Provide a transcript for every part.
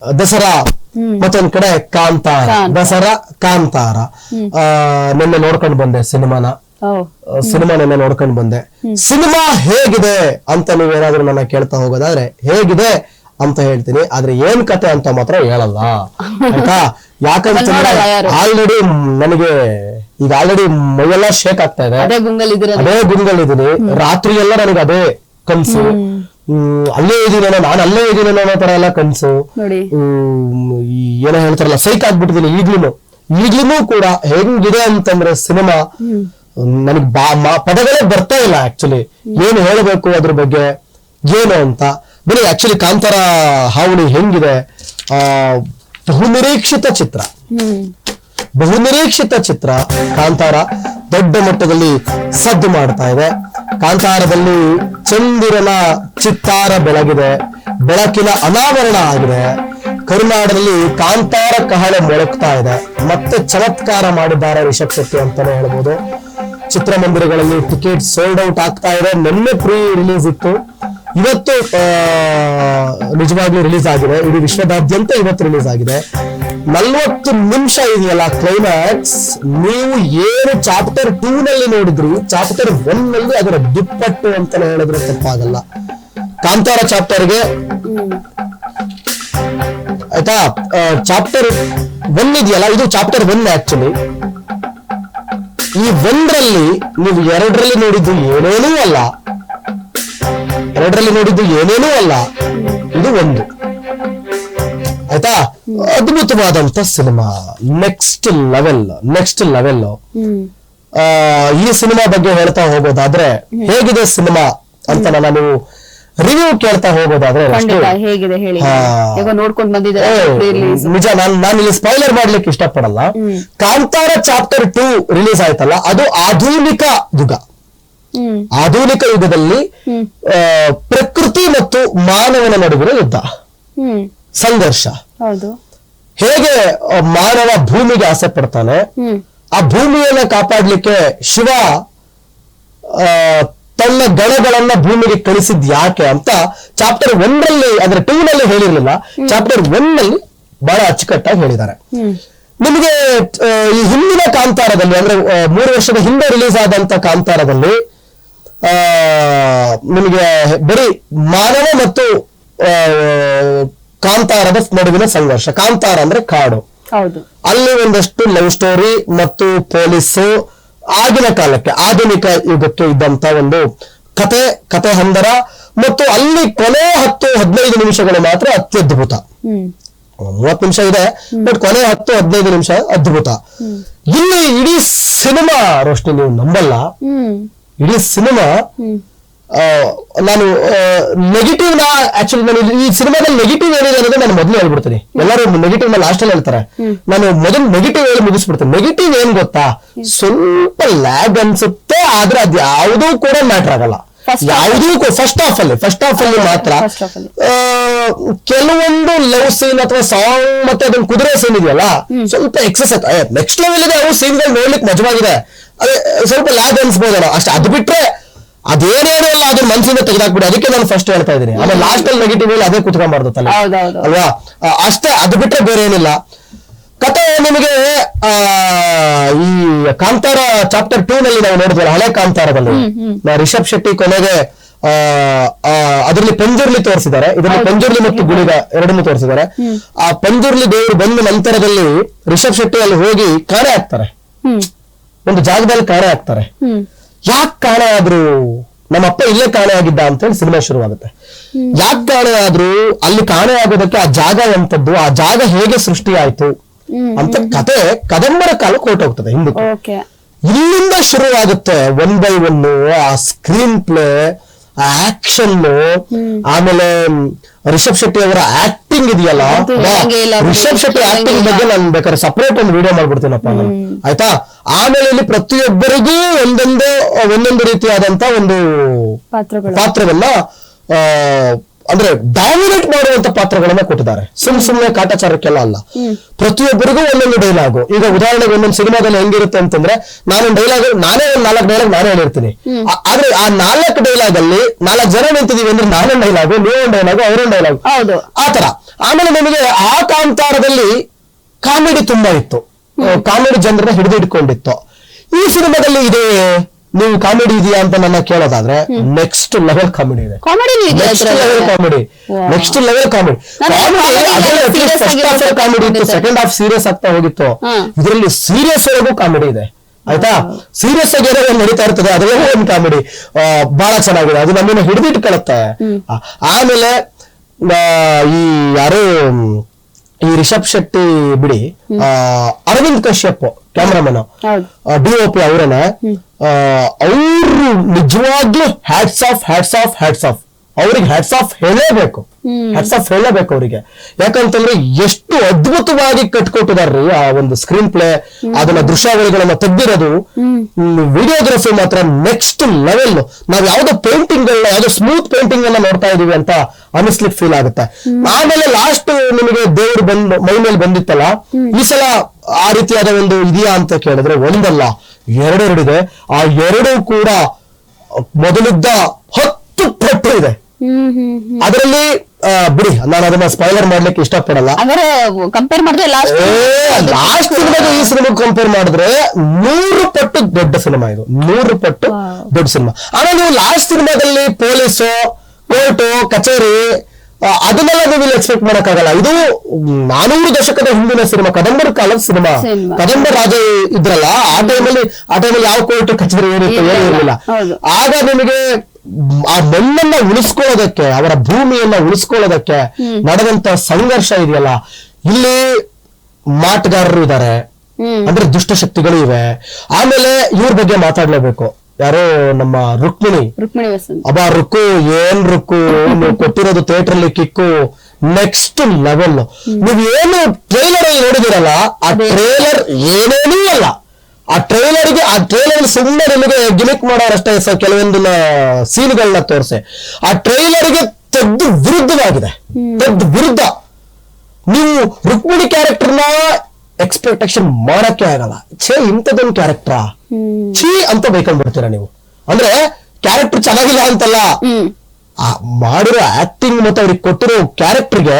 ದಸರಾ ಮತ್ತೊಂದ್ ಕಡೆ ಕಾಂತಾರ, ದಸರಾ ಕಾಂತಾರ. ನಿನ್ನೆ ನೋಡ್ಕೊಂಡು ಬಂದೆ ಸಿನಿಮಾ ನಿನ್ನೆ ನೋಡ್ಕೊಂಡು ಬಂದೆ. ಸಿನಿಮಾ ಹೇಗಿದೆ ಅಂತ ನೀವೇನಾದ್ರೂ ನನ್ನ ಕೇಳ್ತಾ ಹೋಗೋದಾದ್ರೆ ಹೇಗಿದೆ ಅಂತ ಹೇಳ್ತೀನಿ, ಆದ್ರೆ ಏನ್ ಕತೆ ಅಂತ ಮಾತ್ರ ಹೇಳಲ್ಲ ಆಯ್ತಾ. ಯಾಕಂತಂದ್ರೆ ಆಲ್ರೆಡಿ ನನಗೆ ಈಗ ಆಲ್ರೆಡಿ ಮೈಯೆಲ್ಲ ಶೇಕ್ ಆಗ್ತಾ ಇದೆ, ಅದೇ ಗುಂಗಲ್ಲಿದ್ದೀನಿ. ರಾತ್ರಿ ಎಲ್ಲ ನನಗೆ ಅದೇ ಕನ್ಸು, ಅಲ್ಲೇ ಇದೀನೇನೋ ನಾನು ಅಲ್ಲೇ ಇದೀನೇನೋ ಅನ್ನೋ ತರ ಎಲ್ಲ ಕನ್ಸು. ಏನೋ ಹೇಳ್ತಾರಲ್ಲ ಸೈಕ್ ಆಗ್ಬಿಟ್ಟಿದ್ದೀನಿ ಈಗ್ಲೂ ಕೂಡ. ಹೆಂಗಿದೆ ಅಂತಂದ್ರೆ ಸಿನಿಮಾ ನನಗ್ ಪದಗಳೇ ಬರ್ತಾ ಇಲ್ಲ ಆಕ್ಚುಲಿ, ಏನು ಹೇಳಬೇಕು ಅದ್ರ ಬಗ್ಗೆ ಏನು ಅಂತ. ಬರೀ ಆಕ್ಚುಲಿ ಕಾಂತಾರ ಹಾವಳಿ ಹೆಂಗಿದೆ, ಬಹುನಿರೀಕ್ಷಿತ ಚಿತ್ರ ಕಾಂತಾರ ದೊಡ್ಡ ಮಟ್ಟದಲ್ಲಿ ಸದ್ದು ಮಾಡ್ತಾ ಇದೆ. ಕಾಂತಾರದಲ್ಲಿ ಚಂದಿರನ ಚಿತ್ತಾರ ಬೆಳಗಿದೆ, ಬೆಳಕಿನ ಅನಾವರಣ ಆಗಿದೆ. ಕರುನಾಡಲ್ಲಿ ಕಾಂತಾರ ಕಹಳೆ ಮೊಳಗ್ತಾ ಇದೆ. ಮತ್ತೆ ಚಮತ್ಕಾರ ಮಾಡಿದ್ದಾರೆ ರಿಷಬ್ ಶೆಟ್ಟಿ ಅಂತಾನೆ ಹೇಳ್ಬೋದು. ಚಿತ್ರಮಂದಿರಗಳಲ್ಲಿ ಟಿಕೆಟ್ ಸೋಲ್ಡ್ ಔಟ್ ಆಗ್ತಾ ಇದೆ. ನಿನ್ನೆ ಪ್ರೀ ರಿಲೀಸ್ ಇತ್ತು, ಇವತ್ತು ನಿಜವಾಗ್ಲೂ ರಿಲೀಸ್ ಆಗಿದೆ. ಇಡೀ ವಿಶ್ವದಾದ್ಯಂತ ಇವತ್ತು ರಿಲೀಸ್ ಆಗಿದೆ. 40 ನಿಮಿಷ ಇದೆಯಲ್ಲ ಕ್ಲೈಮ್ಯಾಕ್ಸ್, ನೀವು ಏನು ಚಾಪ್ಟರ್ 2 ನಲ್ಲಿ ನೋಡಿದ್ರಿ, ಚಾಪ್ಟರ್ 1 ನಲ್ಲಿ ಅದರ ದುಪ್ಪಟ್ಟು ಅಂತಾನೆ ಹೇಳಿದ್ರೆ ತಪ್ಪಾಗಲ್ಲ. ಕಾಂತಾರ ಚಾಪ್ಟರ್ಗೆ ಆಯ್ತಾ, ಚಾಪ್ಟರ್ 1 ಇದೆಯಲ್ಲ, ಇದು ಚಾಪ್ಟರ್ 1 ಆಕ್ಚುಲಿ. ಈ 1ರಲ್ಲಿ ನೀವು 2ರಲ್ಲಿ ನೋಡಿದ್ದು ಏನೇನೂ ಅಲ್ಲ, ಇದು 1 ಆಯ್ತಾ. ಅದ್ಭುತವಾದಂತ ಸಿನಿಮಾ, ನೆಕ್ಸ್ಟ್ ಲೆವೆಲ್. ಈ ಸಿನಿಮಾ ಬಗ್ಗೆ ಹೇಳ್ತಾ ಹೋಗೋದಾದ್ರೆ ಹೇಗಿದೆ ಸಿನಿಮಾ ಅಂತ ನಾನು ರಿವ್ಯೂ ಕೇಳ್ತಾ ಹೋಗೋದಾದ್ರೆ ನಿಜ ನಾನು ಇಲ್ಲಿ ಸ್ಪಾಯ್ಲರ್ ಮಾಡ್ಲಿಕ್ಕೆ ಇಷ್ಟಪಡಲ್ಲ. ಕಾಂತಾರ ಚಾಪ್ಟರ್ 2 ರಿಲೀಸ್ ಆಯ್ತಲ್ಲ, ಅದು ಆಧುನಿಕ ಯುಗದಲ್ಲಿ ಪ್ರಕೃತಿ ಮತ್ತು ಮಾನವನ ನಡುವಿನ ಯುದ್ಧ, ಸಂಘರ್ಷ. ಹೇಗೆ ಮಾನವ ಭೂಮಿಗೆ ಆಸೆ ಪಡ್ತಾನೆ, ಆ ಭೂಮಿಯನ್ನ ಕಾಪಾಡ್ಲಿಕ್ಕೆ ಶಿವ ತನ್ನ ಗಣಗಳನ್ನ ಭೂಮಿಗೆ ಕಳಿಸಿದ್ ಯಾಕೆ ಅಂತ ಚಾಪ್ಟರ್ 1ರಲ್ಲಿ, ಅಂದ್ರೆ 2 ನಲ್ಲಿ ಹೇಳಿರ್ಲಿಲ್ಲ, ಚಾಪ್ಟರ್ 1 ನಲ್ಲಿ ಬಹಳ ಅಚ್ಚುಕಟ್ಟಾಗಿ ಹೇಳಿದ್ದಾರೆ. ನಿಮಗೆ ಈ ಹಿಂದಿನ ಕಾಂತಾರದಲ್ಲಿ, ಅಂದ್ರೆ 3 ವರ್ಷದ ಹಿಂದೆ ರಿಲೀಸ್ ಆದಂತ ಕಾಂತಾರದಲ್ಲಿ ನಿಮಗೆ ಬರೀ ಮಾನವ ಮತ್ತು ಕಾಂತಾರದ ನಡುವಿನ ಸಂಘರ್ಷ. ಕಾಂತಾರ ಅಂದ್ರೆ ಕಾಡು, ಅಲ್ಲಿ ಒಂದಷ್ಟು ಲವ್ ಸ್ಟೋರಿ ಮತ್ತು ಪೊಲೀಸು, ಆಗಿನ ಕಾಲಕ್ಕೆ ಆಧುನಿಕ ಯುಗಕ್ಕೆ ಇದ್ದಂತ ಒಂದು ಕತೆ ಹಂದರ, ಮತ್ತು ಅಲ್ಲಿ ಕೊನೆ 10-15 ನಿಮಿಷಗಳು ಮಾತ್ರ ಅತ್ಯದ್ಭುತ. 30 ನಿಮಿಷ ಇದೆ, ಬಟ್ ಕೊನೆ 10-15 ನಿಮಿಷ ಅದ್ಭುತ. ಇಲ್ಲಿ ಇಡೀ ಸಿನಿಮಾ ರೋಶ್ನಿ ನೀವು ನಂಬಲ್ಲ, ಇಡೀ ಸಿನಿಮಾ ನಾನು ನೆಗೆಟಿವ್ ಆಕ್ಚುಲಿ ನಾನು ಈ ಸಿನಿಮಾದಲ್ಲಿ ನೆಗೆಟಿವ್ ಏನಿದೆ ಅನ್ನೋದು ನಾನು ಮೊದಲು ಹೇಳ್ಬಿಡ್ತೀನಿ. ಎಲ್ಲರೂ ನೆಗೆಟಿವ್ ಲಾಸ್ಟ್ ಅಲ್ಲಿ ಹೇಳ್ತಾರೆ, ನಾನು ಮೊದಲು ನೆಗೆಟಿವ್ ಹೇಳಿ ಮುಗಿಸ್ಬಿಡ್ತೀನಿ. ನೆಗೆಟಿವ್ ಏನ್ ಗೊತ್ತಾ, ಸ್ವಲ್ಪ ಲ್ಯಾಗ್ ಅನ್ಸುತ್ತೆ, ಆದ್ರೆ ಅದು ಯಾವುದೂ ಕೂಡ ಮ್ಯಾಟರ್ ಆಗಲ್ಲ. ಯಾವುದೂ ಫಸ್ಟ್ ಹಾಫ್ ಅಲ್ಲಿ ಮಾತ್ರ ಕೆಲವೊಂದು ಲವ್ ಸೀನ್ ಅಥವಾ ಸಾಂಗ್ ಮತ್ತೆ ಅದೊಂದು ಕುದುರೆ ಸೀನ್ ಇದೆಯಲ್ಲ, ಸ್ವಲ್ಪ ಎಕ್ಸೆಸ್ ನೆಕ್ಸ್ಟ್ ಲೆವೆಲ್ ಇದೆ. ಅವು ಸೀನ್ಗಳು ನೋಡ್ಲಿಕ್ಕೆ ಮಜವಾಗಿದೆ, ಅದೇ ಸ್ವಲ್ಪ ಲ್ಯಾಗ್ ಅನ್ಸ್ಬೋದಲ್ಲ ಅಷ್ಟೇ. ಅದು ಬಿಟ್ರೆ ಅದೇನೇನೋ ಅಲ್ಲ, ಅದನ್ನ ಮನಸ್ಸಿಂದ ತೆಗೆದಾಕ್ಬಿಡಿ. ಅದಕ್ಕೆ ನಾನು ಫಸ್ಟ್ ಹೇಳ್ತಾ ಇದ್ದೀನಿ. ಆಮೇಲೆ ಲಾಸ್ಟ್ ಅಲ್ಲಿ ನೆಗೆಟಿವ್ ಹೇಳಿ ಅದೇ ಕುತ್ಕೊಂಡ್ಬಾರ್ದಲ್ಲ ಅಲ್ವಾ, ಅಷ್ಟೇ. ಅದು ಬಿಟ್ರೆ ಬೇರೆ ಏನಿಲ್ಲ. ಕತೆ ನಿಮಗೆ ಈ ಕಾಂತಾರ ಚಾಪ್ಟರ್ 2 ನಲ್ಲಿ ನಾವು ನೋಡಿದ್ವಲ್ಲ, ಹಳೆ ಕಾಂತಾರದಲ್ಲಿ ರಿಷಬ್ ಶೆಟ್ಟಿ ಕೊನೆಗೆ ಅದರಲ್ಲಿ ಪಂಜುರ್ಲಿ ತೋರಿಸಿದ್ದಾರೆ, ಇದರಲ್ಲಿ ಪಂಜುರ್ಲಿ ಮತ್ತು ಗುಳಿಗ ಎರಡನ್ನೂ ತೋರಿಸಿದ್ದಾರೆ. ಆ ಪಂಜುರ್ಲಿ ದೇವರು ಬಂದ ನಂತರದಲ್ಲಿ ರಿಷಬ್ ಶೆಟ್ಟಿ ಅಲ್ಲಿ ಹೋಗಿ ಕಾಣೆ ಆಗ್ತಾರೆ, ಒಂದು ಜಾಗದಲ್ಲಿ ಕಾಣೆ ಆಗ್ತಾರೆ. ಯಾಕೆ ಕಾಣೆ ಆದ್ರು, ನಮ್ಮಪ್ಪ ಇಲ್ಲೇ ಕಾಣೆ ಆಗಿದ್ದ ಅಂತ ಹೇಳಿ ಸಿನಿಮಾ ಶುರುವಾಗುತ್ತೆ. ಯಾಕೆ ಕಾಣೆ ಆದ್ರು, ಅಲ್ಲಿ ಕಾಣೆ ಆಗೋದಕ್ಕೆ ಆ ಜಾಗ ಎಂತದ್ದು, ಆ ಜಾಗ ಹೇಗೆ ಸೃಷ್ಟಿ ಆಯ್ತು ಅಂತ ಕತೆ ಕದಂಬರ ಕಾಲಕ್ಕೆ ಹೊರಟೋಗ್ತದೆ ಹಿಂದಕ್ಕೆ. ಇಲ್ಲಿಂದ ಶುರುವಾಗುತ್ತೆ 1 by 1 ಆ ಸ್ಕ್ರೀನ್ ಪ್ಲೇ, ಆ ಆಕ್ಷನ್, ಆಮೇಲೆ ರಿಷಬ್ ಶೆಟ್ಟಿ ಅವರ ಆಕ್ಟಿಂಗ್ ಇದೆಯಲ್ಲ, ರಿಷಬ್ ಶೆಟ್ಟಿ ಆಕ್ಟಿಂಗ್ ಬಗ್ಗೆ ನಾನು ಬೇಕಾದ್ರೆ ಸಪರೇಟ್ ಒಂದು ವಿಡಿಯೋ ಮಾಡ್ಬಿಡ್ತೀನಪ್ಪ ನಾನು, ಆಯ್ತಾ. ಆಮೇಲೆ ಇಲ್ಲಿ ಪ್ರತಿಯೊಬ್ಬರಿಗೂ ಒಂದೊಂದು ರೀತಿಯಾದಂತ ಒಂದು ಪಾತ್ರವನ್ನ ಅಂದ್ರೆ ಡಾಮಿನೇಟ್ ಮಾಡುವಂತ ಪಾತ್ರಗಳನ್ನ ಕೊಟ್ಟಿದ್ದಾರೆ. ಸುಮ್ನೆ ಕಾಟಾಚಾರಕ್ಕೆಲ್ಲ ಅಲ್ಲ, ಪ್ರತಿಯೊಬ್ಬರಿಗೂ ಒಂದೊಂದು ಡೈಲಾಗು. ಈಗ ಉದಾಹರಣೆಗೆ ಒಂದೊಂದು ಸಿನಿಮಾದಲ್ಲಿ ಹೆಂಗಿರುತ್ತೆ ಅಂತಂದ್ರೆ, ನಾನೇ ಒಂದು 4 ಡೈಲಾಗ್ ನಾನೇ ಹೇಳಿರ್ತೀನಿ. ಆದ್ರೆ ಆ 4 ಡೈಲಾಗ್ ಅಲ್ಲಿ 4 ಜನ ನಿಂತಿದೀವಿ ಅಂದ್ರೆ ನಾನೊಂದು ಡೈಲಾಗು, ನೀವೊಂದು ಡೈಲಾಗು, ಅವರೊಂದು ಡೈಲಾಗು, ಆತರ. ಆಮೇಲೆ ನಿಮಗೆ ಆ ಕಾಂತಾರದಲ್ಲಿ ಕಾಮಿಡಿ ತುಂಬಾ ಇತ್ತು, ಕಾಮಿಡಿ ಜನರನ್ನ ಹಿಡಿದಿಟ್ಕೊಂಡಿತ್ತು. ಈ ಸಿನಿಮಾದಲ್ಲಿ ಇದೆ, ನೀವು ಕಾಮಿಡಿ ಇದೆಯಾ ಅಂತ ನನ್ನ ಕೇಳೋದಾದ್ರೆ ನೆಕ್ಸ್ಟ್ ಲೆವೆಲ್ ಕಾಮಿಡಿ ಇದೆ. ನೆಕ್ಸ್ಟ್ ಲೆವೆಲ್ ಕಾಮಿಡಿ ಇತ್ತು, ಸೆಕೆಂಡ್ ಹಾಫ್ ಸೀರಿಯಸ್ ಆಗ್ತಾ ಹೋಗಿತ್ತು. ಇದರಲ್ಲಿ ಸೀರಿಯಸ್ ವರೆಗೂ ಕಾಮಿಡಿ ಇದೆ, ಆಯ್ತಾ. ಸೀರಿಯಸ್ ಆಗಿ ಏನೋ ನಡೀತಾ ಇರ್ತದೆ, ಅದರಲ್ಲೇ ಒಂದು ಕಾಮಿಡಿ ಬಹಳ ಚೆನ್ನಾಗಿದೆ, ಅದು ನಮ್ಮನ್ನ ಹಿಡಿದಿಟ್ಕೊಳ್ಳುತ್ತೆ. ಆಮೇಲೆ ಈ ಯಾರು ಈ ರಿಷಬ್ ಶೆಟ್ಟಿ ಬಿಡಿ, ಅರವಿಂದ್ ಕಶ್ಯಪ್ ಕ್ಯಾಮ್ರಾಮನ್, DOP ಅವರನ್ನ, ಅವರು ನಿಜವಾಗ್ಲೂ ಹ್ಯಾಟ್ಸ್ ಆಫ್ ಅವ್ರಿಗೆ ಹ್ಯಾಟ್ಸ್ ಆಫ್ ಹೇಳಲೇಬೇಕು ಅವರಿಗೆ. ಯಾಕಂತಂದ್ರೆ ಎಷ್ಟು ಅದ್ಭುತವಾಗಿ ಕಟ್ಕೊಟ್ಟಿದಾರ್ರಿ ಆ ಒಂದು ಸ್ಕ್ರೀನ್ ಪ್ಲೇ, ಅದನ್ನ ದೃಶ್ಯಾವಳಿಗಳನ್ನ ತೆಗ್ದಿರೋದು, ವಿಡಿಯೋಗ್ರಫಿ ಮಾತ್ರ ನೆಕ್ಸ್ಟ್ ಲೆವೆಲ್. ನಾವ್ ಯಾವ್ದೋ ಪೇಂಟಿಂಗ್ ಯಾವ್ದೋ ಸ್ಮೂತ್ ಪೇಂಟಿಂಗ್ ಅನ್ನ ನೋಡ್ತಾ ಇದೀವಿ ಅಂತ ಅನಿಸ್ಲಿಕ್ಕೆ ಫೀಲ್ ಆಗುತ್ತೆ. ಆಮೇಲೆ ಲಾಸ್ಟ್ ನಿಮಗೆ ದೇವ್ರು ಮೈ ಮೇಲೆ ಬಂದಿತ್ತಲ್ಲ, ಈ ಸಲ ಆ ರೀತಿಯಾದ ಒಂದು ಇದೆಯಾ ಅಂತ ಕೇಳಿದ್ರೆ ಒಂದಲ್ಲ 2 ಇದೆ. ಆ 2 ಕೂಡ ಮೊದಲಿದ್ದ 10 ಪಟ್ಟು ಇದೆ. ಅದರಲ್ಲಿ ಬಿಡಿ, ನಾನು ಅದನ್ನ ಸ್ಪಾಯ್ಲರ್ ಮಾಡ್ಲಿಕ್ಕೆ ಇಷ್ಟಪಡಲ್ಲ. ಕಂಪೇರ್ ಮಾಡಿದ್ರೆ ಲಾಸ್ಟ್ ಸಿನಿಮಾಗೆ ಈ ಸಿನಿಮಾ ಕಂಪೇರ್ ಮಾಡಿದ್ರೆ 100 ಪಟ್ಟು ದೊಡ್ಡ ಸಿನಿಮಾ ಇದು, 100 ಪಟ್ಟು ದೊಡ್ಡ ಸಿನಿಮಾ. ಆಮೇಲೆ ನೀವು ಲಾಸ್ಟ್ ಸಿನಿಮಾದಲ್ಲಿ ಪೊಲೀಸು, ಕೋರ್ಟು, ಕಚೇರಿ ಅದನ್ನೆಲ್ಲ ನೀವು ಎಕ್ಸ್ಪೆಕ್ಟ್ ಮಾಡಕ್ಕಾಗಲ್ಲ. ಇದು 400 ದಶಕದ ಹಿಂದಿನ ಸಿನಿಮಾ, ಕದಂಬರ ಕಾಲದ ಸಿನಿಮಾ. ಕದಂಬರ ರಾಜ ಇದ್ರಲ್ಲ, ಆ ಟೈಮಲ್ಲಿ ಯಾವ ಕೋರ್ಟ್ ಕಚೇರಿ ಏನಿತ್ತು ಏನೂ ಇರಲಿಲ್ಲ. ಆಗ ನಿಮಗೆ ಆ ಮಣ್ಣನ್ನ ಉಳಿಸ್ಕೊಳ್ಳೋದಕ್ಕೆ, ಅವರ ಭೂಮಿಯನ್ನ ಉಳಿಸ್ಕೊಳ್ಳೋದಕ್ಕೆ ನಡೆದಂತ ಸಂಘರ್ಷ ಇದೆಯಲ್ಲ, ಇಲ್ಲಿ ಮಾಟಗಾರರು ಇದ್ದಾರೆ, ಅಂದ್ರೆ ದುಷ್ಟಶಕ್ತಿಗಳು ಇವೆ. ಆಮೇಲೆ ಇವ್ರ ಬಗ್ಗೆ ಮಾತಾಡ್ಲೇಬೇಕು, ಯಾರೋ ನಮ್ಮ ರುಕ್ಮಿಣಿ ಅಬ್ಬಾ, ಏನ್ ರುಕ್ಕು ನೀವು ಕೊಟ್ಟಿರೋದು ಥಿಯೇಟರ್ ಅಲ್ಲಿ ಕಿಕ್ಕು ನೆಕ್ಸ್ಟ್ ಲೆವೆಲ್. ನೀವ್ ಏನು ಟ್ರೈಲರ್ ಅಲ್ಲಿ ನೋಡಿದಿರಲ್ಲ, ಆ ಟ್ರೈಲರ್ ಏನೇನೂ ಅಲ್ಲ. ಆ ಟ್ರೈಲರ್ ಸುಮ್ಮನೆ ನಿಮಗೆ ಗಿಮಿಕ್ ಮಾಡೋರಷ್ಟೇ, ಕೆಲವೊಂದು ಸೀನ್ಗಳನ್ನ ತೋರಿಸಿ ಆ ಟ್ರೈಲರ್ಗೆ ತೆಗೆದು ವಿರುದ್ಧವಾಗಿದೆ, ವಿರುದ್ಧ. ನೀವು ರುಕ್ಮಿಣಿ ಕ್ಯಾರೆಕ್ಟರ್ನ ಎಕ್ಸ್ಪೆಕ್ಟೇಷನ್ ಮಾಡಕ್ಕೆ ಆಗಲ್ಲ. ಇಂಥದೊಂದು ಕ್ಯಾರೆಕ್ಟರಾ ಛೀ ಅಂತ ಬೈಕೊಂಡ್ಬಿಡ್ತೀರಾ ನೀವು. ಅಂದ್ರೆ ಕ್ಯಾರೆಕ್ಟರ್ ಚೆನ್ನಾಗಿಲ್ಲ ಅಂತಲ್ಲ, ಮಾಡಿರೋ ಆಕ್ಟಿಂಗ್ ಮತ್ತೆ ಅವ್ರಿಗೆ ಕೊಟ್ಟಿರೋ ಕ್ಯಾರೆಕ್ಟರ್ಗೆ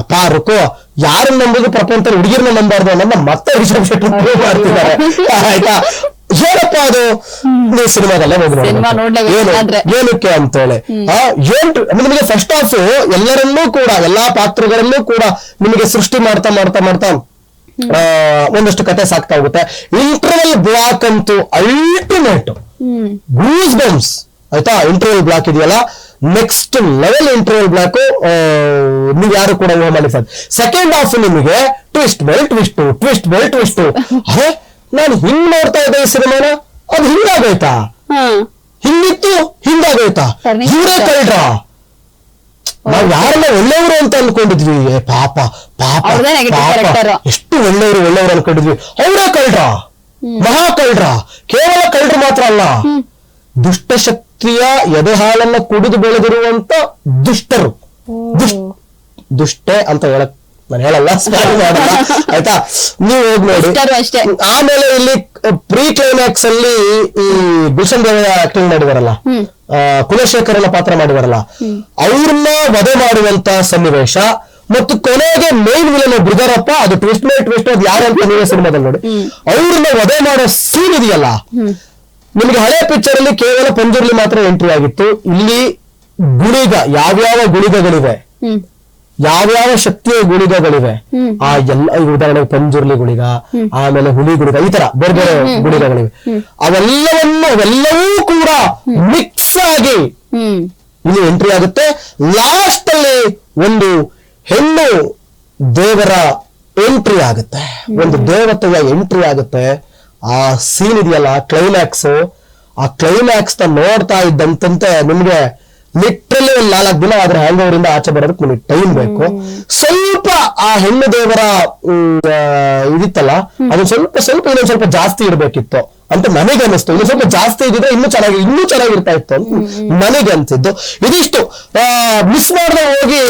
ಅಪ್ಪ ರುಕೋ, ಯಾರನ್ನ ನಂಬುದು ಪ್ರಪಂಚ ಹುಡುಗಿರ್ನ ನಂಬಾರ್ದು ಅನ್ನೋದನ್ನ ಮತ್ತೆ ರಿಷಬ್ ಶೆಟ್ಟಿ ಮಾಡ್ತಿದ್ದಾರೆ, ಆಯ್ತಾ. ಏನಪ್ಪ ಅದು, ನೀವು ಸಿನಿಮಾದಲ್ಲೇ ಏನಕ್ಕೆ ಅಂತೇಳಿ ನಿಮಗೆ ಫಸ್ಟ್ ಹಾಫ್ ಎಲ್ಲರನ್ನೂ ಕೂಡ, ಎಲ್ಲಾ ಪಾತ್ರಗಳಲ್ಲೂ ಕೂಡ ನಿಮಗೆ ಸೃಷ್ಟಿ ಮಾಡ್ತಾ ಒಂದಷ್ಟು ಕತೆ ಸಾಕ್ತಾ ಹೋಗುತ್ತೆ. ಇಂಟರ್ವಲ್ ಬ್ಲಾಕ್ ಅಂತೂ ಅಲ್ಟಿಮೇಟ್ ಗೂಸ್ ಬಂಪ್ಸ್, ಆಯ್ತಾ. ಇಂಟರ್ವಲ್ ಬ್ಲಾಕ್ ಇದೆಯಲ್ಲ, ನೆಕ್ಸ್ಟ್ ಲೆವೆಲ್ ಇಂಟರ್ವಲ್ ಬ್ಲಾಕ್, ನೀವು ಯಾರು ಕೂಡ ಊಹೆ ಮಾಡಿ. ಸೆಕೆಂಡ್ ಹಾಫ್ ನಿಮಗೆ ಟ್ವಿಸ್ಟ್ ಮೇಲೆ ಟ್ವಿಸ್ಟ್. ಅರೆ ನಾನು ಹಿಂಗ್ ನೋಡ್ತಾ ಇದ್ದೆ ಈ ಸಿನಿಮಾನ, ಅದು ಹಿಂಗಾಗೋಯ್ತಾ, ಹಿಂಗಿತ್ತು ಹಿಂಗಾಗೋಯ್ತಾ, ಇವರೇ ಕಳ್ರ. ನಾವ್ ಯಾರನ್ನ ಒಳ್ಳೆಯವರು ಅಂತ ಅನ್ಕೊಂಡಿದ್ವಿ, ಪಾಪ ಎಷ್ಟು ಒಳ್ಳೆಯವರು ಅನ್ಕೊಂಡಿದ್ವಿ, ಅವರೇ ಕಳ್ರ, ಮಹಾ ಕಳ್ರ. ಕೇವಲ ಕಳ್ರ ಮಾತ್ರ ಅಲ್ಲ, ದುಷ್ಟಶಕ್ತಿಯ ಎದೆಹಾಲನ್ನ ಕುಡಿದು ಬೆಳೆದಿರುವಂತ ದುಷ್ಟರು. ದುಷ್ಟೆ ಅಂತ ನಾನು ಹೇಳಲ್ಲ, ಆಯ್ತಾ, ನೀವು ಹೋಗಿ ನೋಡಿ. ಆಮೇಲೆ ಇಲ್ಲಿ ಪ್ರೀ ಕ್ಲೈಮ್ಯಾಕ್ಸ್ ಅಲ್ಲಿ ಈ ಭೂಷಣ್ ದೇವ ಆಕ್ಟಿಂಗ್ ಮಾಡಿದಾರಲ್ಲ, ಕುಲಶೇಖರನ ಪಾತ್ರ ಮಾಡಿದಾರಲ್ಲ, ಅವ್ರನ್ನ ವಧೆ ಮಾಡುವಂತ ಸನ್ನಿವೇಶ, ಮತ್ತು ಕೊನೆಗೆ ಮೇನ್ ವಿಲನ್ ಬ್ರಿದರಪ್ಪ, ಅದು ಟ್ವಿಸ್ಟ್ ಅದು ಯಾರಂತ ನೀವೇ ಸಿನಿಮಾದಲ್ಲಿ ನೋಡಿ, ಅವ್ರನ್ನ ವಧೆ ಮಾಡೋ ಸೀನ್ ಇದೆಯಲ್ಲ. ನಿಮಗೆ ಹಳೆ ಪಿಕ್ಚರ್ ಅಲ್ಲಿ ಕೇವಲ ಪಂಜುರ್ಲಿ ಮಾತ್ರ ಎಂಟ್ರಿ ಆಗಿತ್ತು. ಇಲ್ಲಿ ಗುಳಿಗ, ಯಾವ್ಯಾವ ಗುಳಿಗಗಳಿವೆ, ಯಾವ್ಯಾವ ಶಕ್ತಿಯ ಗುಳಿಗಗಳಿವೆ, ಆ ಎಲ್ಲ ಉದಾಹರಣೆಗೆ ಪಂಜುರ್ಲಿ ಗುಳಿಗ, ಆಮೇಲೆ ಹುಲಿ ಗುಳಿಗ, ಈ ತರ ಬೇರೆ ಬೇರೆ ಗುಳಿಗಗಳಿವೆ. ಅವೆಲ್ಲವೂ ಕೂಡ ಮಿಕ್ಸ್ ಆಗಿ ಇಲ್ಲಿ ಎಂಟ್ರಿ ಆಗುತ್ತೆ. ಲಾಸ್ಟ್ ಅಲ್ಲಿ ಒಂದು ಹೆಣ್ಣು ದೇವರ ಎಂಟ್ರಿ ಆಗುತ್ತೆ, ಒಂದು ದೇವತೆಯ ಎಂಟ್ರಿ ಆಗುತ್ತೆ. ಆ ಸೀನ್ ಇದೆಯಲ್ಲ, ಕ್ಲೈಮ್ಯಾಕ್ಸ್, ಆ ಕ್ಲೈಮ್ಯಾಕ್ಸ್ ನೋಡ್ತಾ ಇದ್ದಂತೆ ನಿಮ್ಗೆ ಲಿಟ್ರಲಿ ಒಂದು 4 ದಿನ ಆದ್ರೆ ಹ್ಯಾಂಗ್ ಓವರ್ ಇಂದ ಆಚೆ ಬರೋದಕ್ಕೆ ನಿಮಗೆ ಟೈಮ್ ಬೇಕು. ಸ್ವಲ್ಪ ಆ ಹೆಣ್ಣು ದೇವರ ಇದಿತ್ತಲ್ಲ, ಅದನ್ನ ಸ್ವಲ್ಪ ಇನ್ನೊಂದ್ ಸ್ವಲ್ಪ ಜಾಸ್ತಿ ಇರ್ಬೇಕಿತ್ತು. ಅಂತ ನನಗೆ ಅನಿಸ್ತು. ಇನ್ನು ಸ್ವಲ್ಪ ಜಾಸ್ತಿ ಇದ್ದಿದ್ರೆ ಇನ್ನೂ ಚೆನ್ನಾಗಿರ್ತಾ ಇತ್ತು ಅಂತ ನನಗೆ ಅನ್ಸಿದ್ದು. ಇದಿಷ್ಟು ಮಿಸ್ ಮಾಡದೆ ಹೋಗಿ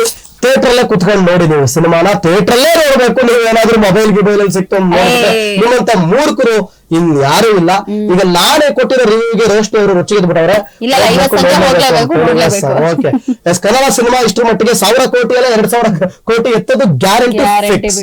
ಥಿಯೇಟರ್ ಅಲ್ಲೇ ಕುತ್ಕೊಂಡು ನೋಡಿ ನೀವು ಸಿನಿಮಾನ, ಥಿಯೇಟರ್ ಅಲ್ಲೇ ನೋಡ್ಬೇಕು. ನೀವು ಏನಾದ್ರೂ ಮೊಬೈಲ್ ಅಲ್ಲಿ ಸಿಕ್ತು ನಿಮ್ಮಂತ ಮೂರ್ಖರು ಇನ್ ಯಾರು ಇಲ್ಲ. ಈಗ ನಾನೇ ಕೊಟ್ಟಿರೋ ರಿವ್ಯೂಗೆ ರೋಸ್ಟ್ ಅವರು ರುಚಿಗೆ ಬಿಟ್ಟವ್ರೆ. ಓಕೆ, ಕನ್ನಡ ಸಿನಿಮಾ ಇಷ್ಟರ ಮಟ್ಟಿಗೆ 1000 ಕೋಟಿ ಅಲ್ಲ 2000 ಕೋಟಿ ಎತ್ತದು ಗ್ಯಾರಂಟಿ ಫಿಕ್ಸ್.